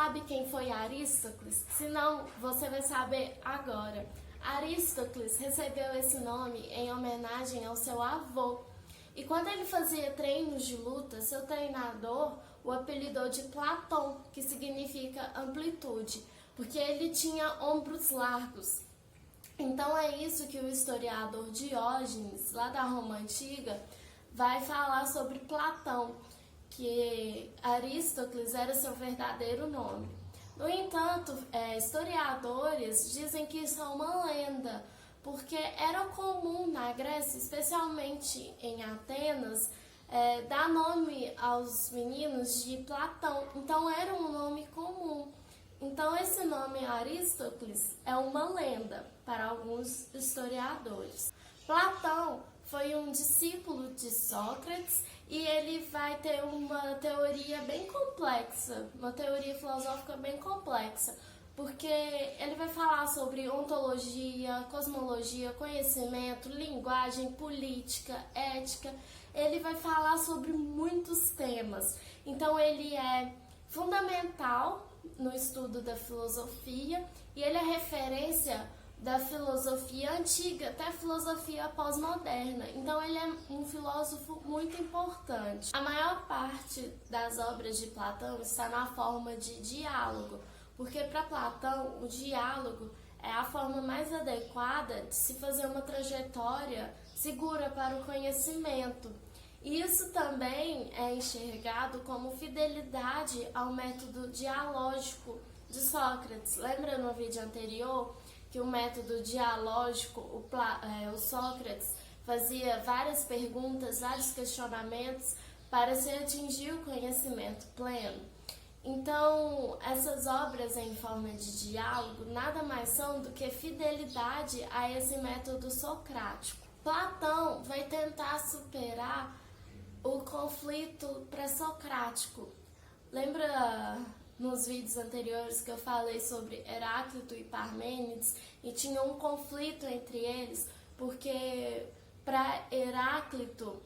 sabe quem foi Aristócles? Se não, você vai saber agora. Aristócles recebeu esse nome em homenagem ao seu avô. E quando ele fazia treinos de luta, seu treinador o apelidou de Platão, que significa amplitude, porque ele tinha ombros largos. Então é isso que o historiador Diógenes, lá da Roma Antiga, vai falar sobre Platão, que Aristócles era seu verdadeiro nome. No entanto, historiadores dizem que isso é uma lenda, porque era comum na Grécia, especialmente em Atenas, dar nome aos meninos de Platão. Então era um nome comum. Então esse nome Aristócles é uma lenda para alguns historiadores. Platão foi um discípulo de Sócrates e ele vai ter uma teoria bem complexa, uma teoria filosófica bem complexa, porque ele vai falar sobre ontologia, cosmologia, conhecimento, linguagem, política, ética. Ele vai falar sobre muitos temas. Então ele é fundamental no estudo da filosofia e ele é referência da filosofia antiga até a filosofia pós-moderna. Então ele é um filósofo muito importante. A maior parte das obras de Platão está na forma de diálogo, porque para Platão o diálogo é a forma mais adequada de se fazer uma trajetória segura para o conhecimento. Isso também é enxergado como fidelidade ao método dialógico de Sócrates. Lembra no vídeo anterior que o método dialógico, o Sócrates fazia várias perguntas, vários questionamentos para se atingir o conhecimento pleno? Então, essas obras em forma de diálogo nada mais são do que fidelidade a esse método socrático. Platão vai tentar superar o conflito pré-socrático. Lembra nos vídeos anteriores que eu falei sobre Heráclito e Parmênides e tinha um conflito entre eles, porque para Heráclito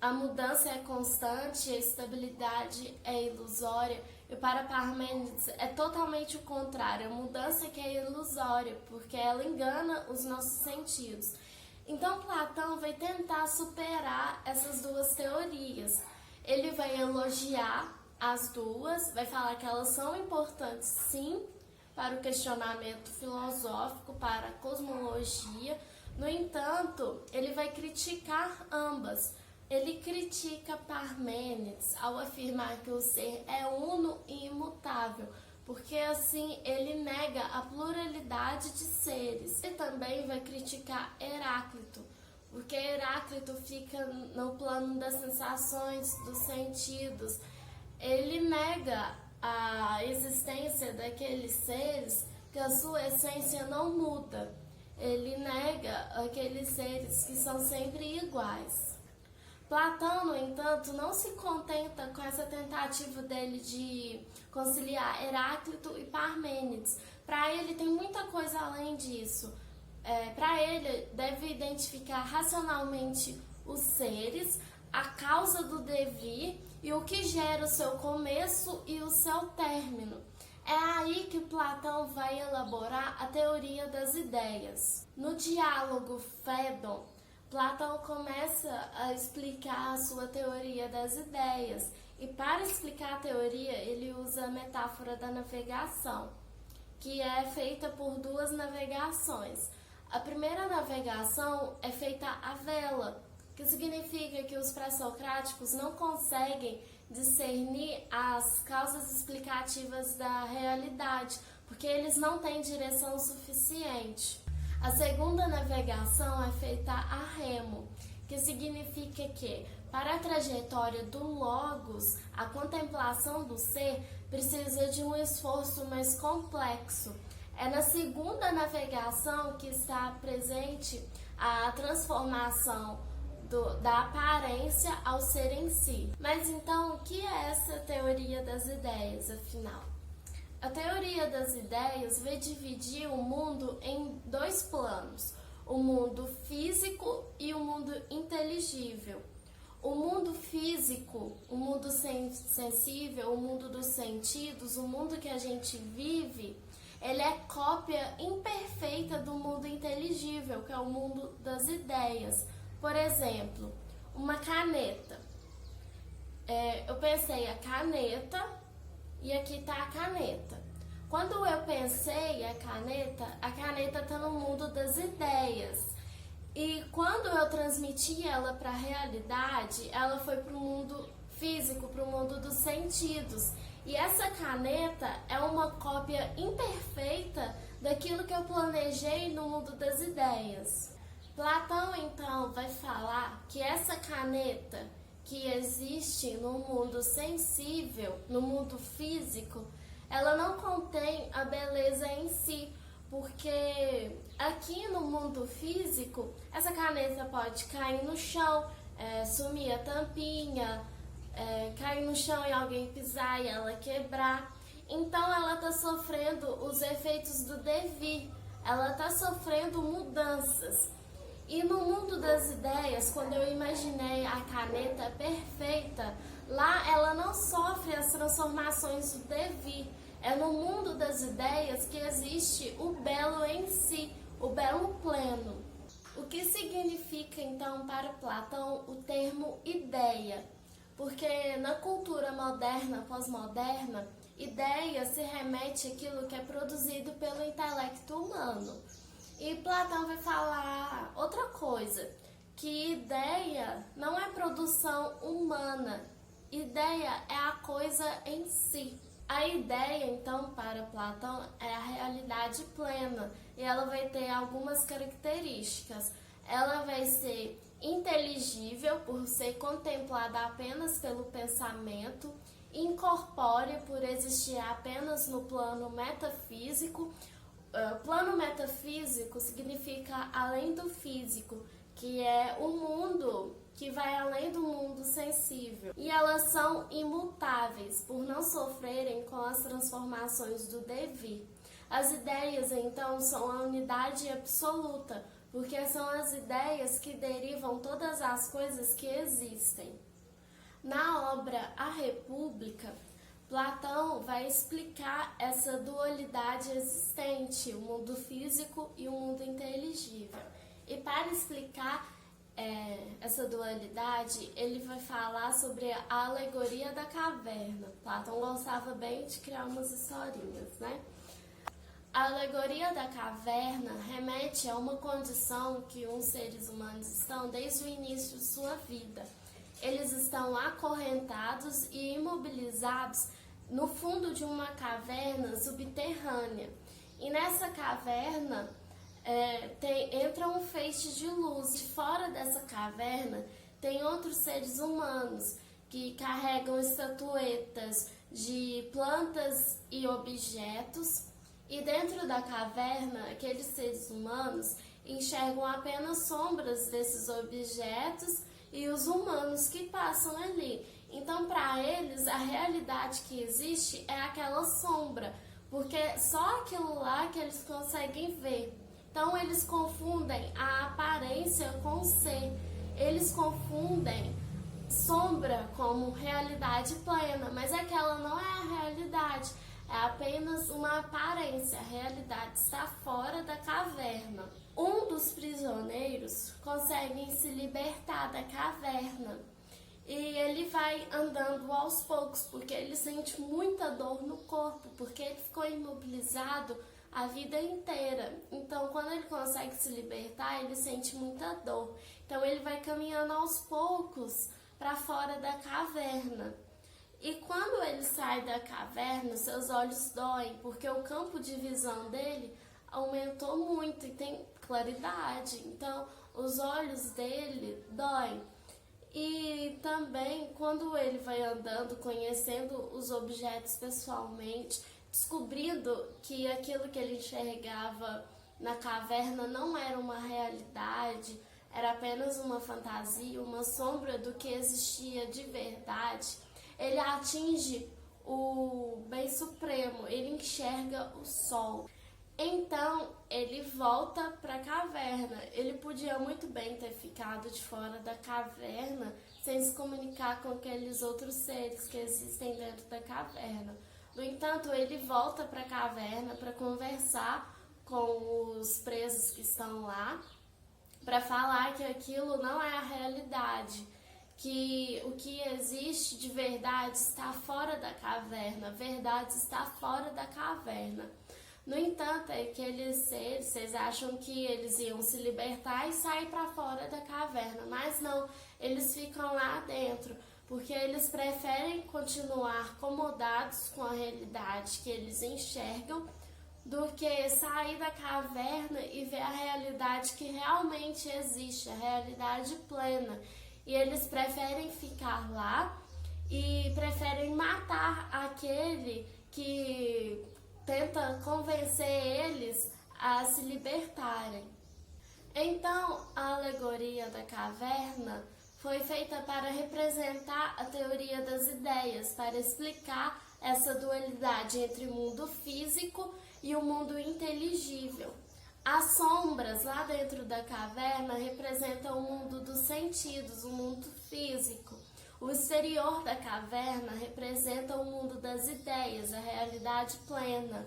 a mudança é constante, a estabilidade é ilusória, e para Parmênides é totalmente o contrário, a mudança que é ilusória, porque ela engana os nossos sentidos. Então Platão vai tentar superar essas duas teorias. Ele vai elogiar as duas, vai falar que elas são importantes sim para o questionamento filosófico, para a cosmologia. No entanto, ele vai criticar ambas. Ele critica Parmênides ao afirmar que o ser é uno e imutável, porque assim ele nega a pluralidade de seres. Ele também vai criticar Heráclito, porque Heráclito fica no plano das sensações, dos sentidos. Ele nega a existência daqueles seres, que a sua essência não muda. Ele nega aqueles seres que são sempre iguais. Platão, no entanto, não se contenta com essa tentativa dele de conciliar Heráclito e Parmênides. Para ele tem muita coisa além disso. Para ele, deve identificar racionalmente os seres, a causa do devir e o que gera o seu começo e o seu término. É aí que Platão vai elaborar a teoria das ideias. No diálogo Fédon, Platão começa a explicar a sua teoria das ideias, e para explicar a teoria ele usa a metáfora da navegação, que é feita por duas navegações. A primeira navegação é feita à vela, que significa que os pré-socráticos não conseguem discernir as causas explicativas da realidade, porque eles não têm direção suficiente. A segunda navegação é feita a remo, que significa que, para a trajetória do Logos, a contemplação do ser precisa de um esforço mais complexo. É na segunda navegação que está presente a transformação da aparência ao ser em si. Mas então, o que é essa teoria das ideias, afinal? A teoria das ideias vai dividir o mundo em dois planos, o mundo físico e o mundo inteligível. O mundo físico, o mundo sensível, o mundo dos sentidos, o mundo que a gente vive, ele é cópia imperfeita do mundo inteligível, que é o mundo das ideias. Por exemplo, uma caneta. Eu pensei a caneta e aqui está a caneta. Quando eu pensei a caneta está no mundo das ideias. E quando eu transmiti ela para a realidade, ela foi para o mundo físico, para o mundo dos sentidos. E essa caneta é uma cópia imperfeita daquilo que eu planejei no mundo das ideias. Platão, então, vai falar que essa caneta que existe no mundo sensível, no mundo físico, ela não contém a beleza em si, porque aqui no mundo físico, essa caneta pode cair no chão, sumir a tampinha, cair no chão e alguém pisar e ela quebrar. Então ela está sofrendo os efeitos do devir, ela está sofrendo mudanças. E no mundo das ideias, quando eu imaginei a caneta perfeita, lá ela não sofre as transformações do devir. É no mundo das ideias que existe o belo em si, o belo pleno. O que significa então para Platão o termo ideia? Porque na cultura moderna, pós-moderna, ideia se remete àquilo que é produzido pelo intelecto humano. E Platão vai falar outra coisa, que ideia não é produção humana, ideia é a coisa em si. A ideia, então, para Platão, é a realidade plena e ela vai ter algumas características. Ela vai ser inteligível por ser contemplada apenas pelo pensamento, incorpórea por existir apenas no plano metafísico. Plano metafísico significa além do físico, que é o mundo que vai além do mundo sensível. E elas são imutáveis, por não sofrerem com as transformações do devir. As ideias, então, são a unidade absoluta, porque são as ideias que derivam todas as coisas que existem. Na obra A República, Platão vai explicar essa dualidade existente, o mundo físico e o mundo inteligível. E para explicar essa dualidade, ele vai falar sobre a alegoria da caverna. Platão gostava bem de criar umas historinhas, né? A alegoria da caverna remete a uma condição que os seres humanos estão desde o início de sua vida. Eles estão acorrentados e imobilizados no fundo de uma caverna subterrânea. E nessa caverna entra um feixe de luz. Fora dessa caverna tem outros seres humanos que carregam estatuetas de plantas e objetos. E dentro da caverna, aqueles seres humanos enxergam apenas sombras desses objetos e os humanos que passam ali. Então, para eles, a realidade que existe é aquela sombra, porque só aquilo lá que eles conseguem ver. Então, eles confundem a aparência com o ser. Eles confundem sombra como realidade plena, mas aquela não é a realidade, é apenas uma aparência. A realidade está fora da caverna. Um dos prisioneiros consegue se libertar da caverna e ele vai andando aos poucos, porque ele sente muita dor no corpo, porque ele ficou imobilizado a vida inteira. Então, quando ele consegue se libertar, ele sente muita dor. Então, ele vai caminhando aos poucos para fora da caverna. E quando ele sai da caverna, seus olhos doem, porque o campo de visão dele aumentou muito e tem claridade. Então, os olhos dele doem. E também, quando ele vai andando, conhecendo os objetos pessoalmente, descobrindo que aquilo que ele enxergava na caverna não era uma realidade, era apenas uma fantasia, uma sombra do que existia de verdade, ele atinge o bem supremo, ele enxerga o sol. Então, ele volta para a caverna. Ele podia muito bem ter ficado de fora da caverna sem se comunicar com aqueles outros seres que existem dentro da caverna. No entanto, ele volta para a caverna para conversar com os presos que estão lá, para falar que aquilo não é a realidade, que o que existe de verdade está fora da caverna, a verdade está fora da caverna. No entanto, aqueles seres, vocês acham que eles iam se libertar e sair para fora da caverna, mas não, eles ficam lá dentro, porque eles preferem continuar acomodados com a realidade que eles enxergam, do que sair da caverna e ver a realidade que realmente existe, a realidade plena. E eles preferem ficar lá e preferem matar aquele que tenta convencer eles a se libertarem. Então, a alegoria da caverna foi feita para representar a teoria das ideias, para explicar essa dualidade entre o mundo físico e o mundo inteligível. As sombras lá dentro da caverna representam o mundo dos sentidos, o mundo físico. O exterior da caverna representa o mundo das ideias, a realidade plena.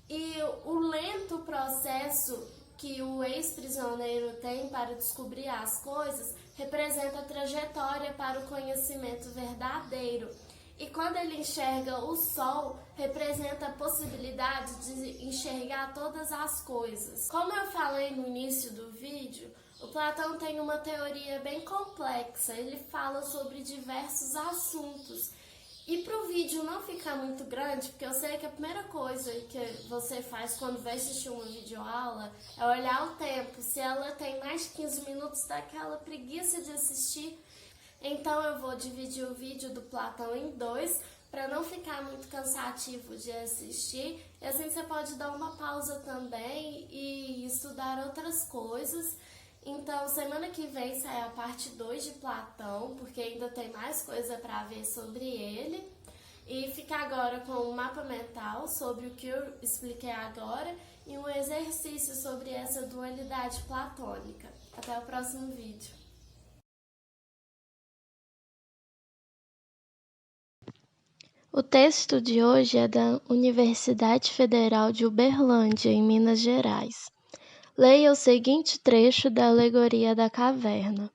E o lento processo que o ex-prisioneiro tem para descobrir as coisas representa a trajetória para o conhecimento verdadeiro. E quando ele enxerga o sol, representa a possibilidade de enxergar todas as coisas. Como eu falei no início do vídeo, o Platão tem uma teoria bem complexa, ele fala sobre diversos assuntos. E para o vídeo não ficar muito grande, porque eu sei que a primeira coisa que você faz quando vai assistir uma videoaula é olhar o tempo. Se ela tem mais de 15 minutos, dá aquela preguiça de assistir. Então eu vou dividir o vídeo do Platão em dois, para não ficar muito cansativo de assistir. E assim você pode dar uma pausa também e estudar outras coisas. Então, semana que vem sai a parte 2 de Platão, porque ainda tem mais coisa para ver sobre ele. E fica agora com um mapa mental sobre o que eu expliquei agora e um exercício sobre essa dualidade platônica. Até o próximo vídeo. O texto de hoje é da Universidade Federal de Uberlândia, em Minas Gerais. Leia o seguinte trecho da Alegoria da Caverna.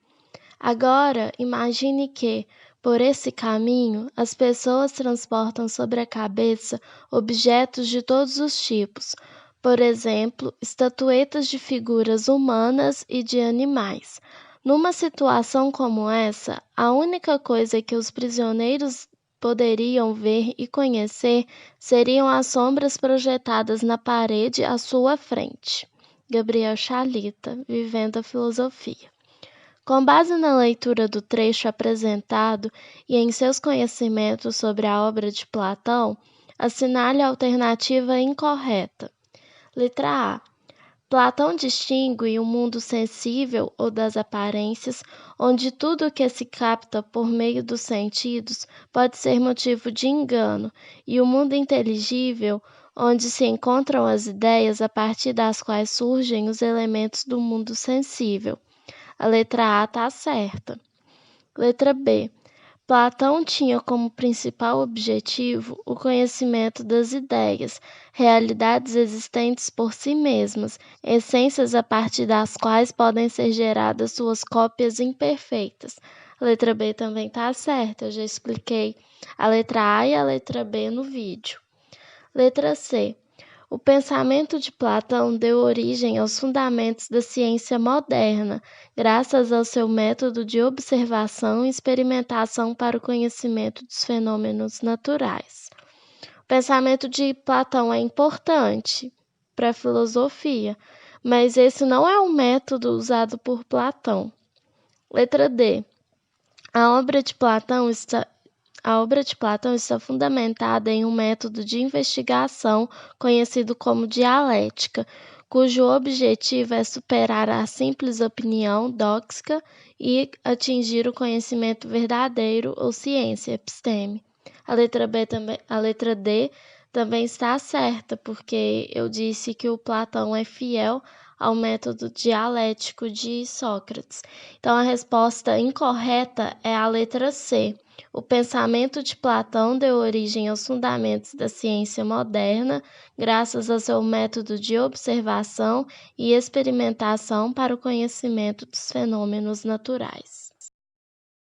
Agora, imagine que, por esse caminho, as pessoas transportam sobre a cabeça objetos de todos os tipos, por exemplo, estatuetas de figuras humanas e de animais. Numa situação como essa, a única coisa que os prisioneiros poderiam ver e conhecer seriam as sombras projetadas na parede à sua frente. Gabriel Chalita, Vivendo a Filosofia. Com base na leitura do trecho apresentado e em seus conhecimentos sobre a obra de Platão, assinale a alternativa incorreta. Letra A. Platão distingue o mundo sensível ou das aparências, onde tudo o que se capta por meio dos sentidos pode ser motivo de engano, e o mundo inteligível, onde se encontram as ideias a partir das quais surgem os elementos do mundo sensível. A letra A está certa. Letra B. Platão tinha como principal objetivo o conhecimento das ideias, realidades existentes por si mesmas, essências a partir das quais podem ser geradas suas cópias imperfeitas. A letra B também está certa, eu já expliquei a letra A e a letra B no vídeo. Letra C. O pensamento de Platão deu origem aos fundamentos da ciência moderna, graças ao seu método de observação e experimentação para o conhecimento dos fenômenos naturais. O pensamento de Platão é importante para a filosofia, mas esse não é o método usado por Platão. Letra D. A obra de Platão está fundamentada em um método de investigação conhecido como dialética, cujo objetivo é superar a simples opinião dóxica e atingir o conhecimento verdadeiro ou ciência, episteme. A letra D também está certa, porque eu disse que o Platão é fiel ao método dialético de Sócrates. Então, a resposta incorreta é a letra C. O pensamento de Platão deu origem aos fundamentos da ciência moderna, graças ao seu método de observação e experimentação para o conhecimento dos fenômenos naturais.